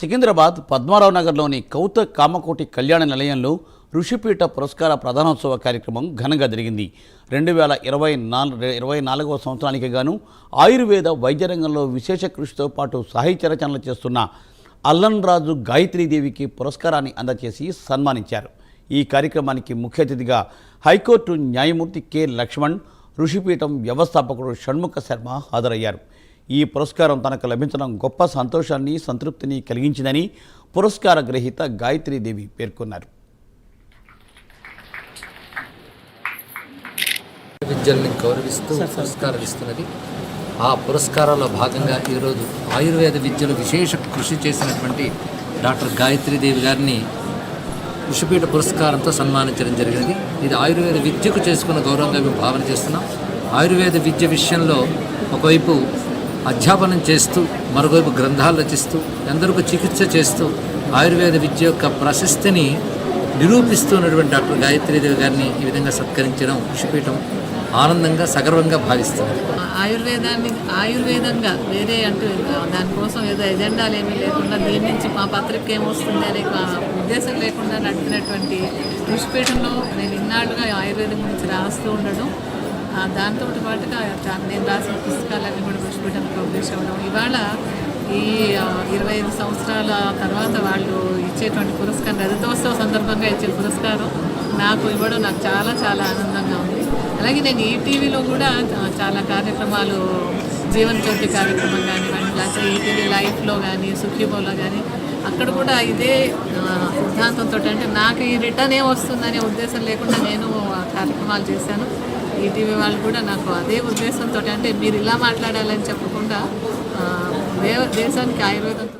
సికింద్రాబాద్ పద్మారావు నగర్లోని కౌత కామకోటి కళ్యాణ నిలయంలో ఋషిపీఠ పురస్కార ప్రధానోత్సవ కార్యక్రమం ఘనంగా జరిగింది. 2024వ సంవత్సరానికి గాను ఆయుర్వేద వైద్య రంగంలో విశేష కృషితో పాటు సాహిత్య రచనలు చేస్తున్న అల్లన్రాజు గాయత్రీదేవికి పురస్కారాన్ని అందజేసి సన్మానించారు. ఈ కార్యక్రమానికి ముఖ్య అతిథిగా హైకోర్టు న్యాయమూర్తి కె లక్ష్మణ్, ఋషిపీఠం వ్యవస్థాపకుడు షణ్ముఖ శర్మ హాజరయ్యారు. ఈ పురస్కారం తనకు లభించడం గొప్ప సంతోషాన్ని, సంతృప్తిని కలిగించిందని పురస్కార గ్రహీత గాయత్రీదేవి పేర్కొన్నారు. విద్యల్ని గౌరవిస్తూ పురస్కారం ఇస్తున్నది. ఆ పురస్కారాల్లో భాగంగా ఈరోజు ఆయుర్వేద విద్యలో విశేష కృషి చేసినటువంటి డాక్టర్ గాయత్రీదేవి గారిని ఋషిపీఠ పురస్కారంతో సన్మానించడం జరిగినది. ఇది ఆయుర్వేద విద్యకు చేసుకున్న గౌరవంగా మేము భావన చేస్తున్నాం. ఆయుర్వేద విద్య విషయంలో ఒకవైపు అధ్యాపనం చేస్తూ, మరోవైపు గ్రంథాలు రచిస్తూ, ఎందరికీ చికిత్స చేస్తూ ఆయుర్వేద విద్య యొక్క ప్రశస్తిని నిరూపిస్తున్నటువంటి డాక్టర్ గాయత్రీదేవి గారిని ఈ విధంగా సత్కరించడం ఋషిపీఠం ఆనందంగా, సగర్వంగా భావిస్తుంది. ఆయుర్వేదంగా వేరే అంటూ దానికోసం ఏదో ఎజెండాలు ఏమీ లేకుండా దీని నుంచి మా పత్రిక ఏమొస్తుంది అనే ఉద్దేశం లేకుండా నడిపినటువంటి ఋషిపీఠంలో నేను ఇన్నాళ్ళుగా ఆయుర్వేదం గురించి రాస్తూ ఉండడం, దాంతో పాటుగా నేను రాసిన పుస్తకాలన్నీ కూడా ఋషిపీఠం పబ్లిష్ అవ్వడం, ఇవాళ ఈ 25 సంవత్సరాల తర్వాత వాళ్ళు ఇచ్చేటువంటి పురస్కారం, రజతోత్సవ సందర్భంగా ఇచ్చే పురస్కారం నాకు ఇవ్వడం నాకు చాలా చాలా ఆనందంగా ఉంది. అలాగే నేను ఈటీవీలో కూడా చాలా కార్యక్రమాలు, జీవన జ్యోతి కార్యక్రమం కానివ్వండి, లేకపోతే ఈటీవీ లైఫ్లో కానీ, సుఖీభోలో కానీ, అక్కడ కూడా ఇదే సిద్ధాంతంతో, అంటే నాకు ఈ రిటర్న్ ఏం వస్తుందనే ఉద్దేశం లేకుండా నేను కార్యక్రమాలు చేశాను. ఈటీవీ వాళ్ళు కూడా నాకు అదే ఉద్దేశంతో, అంటే మీరు ఇలా మాట్లాడాలని చెప్పకుండా దేశానికి ఆయుర్వేదంతో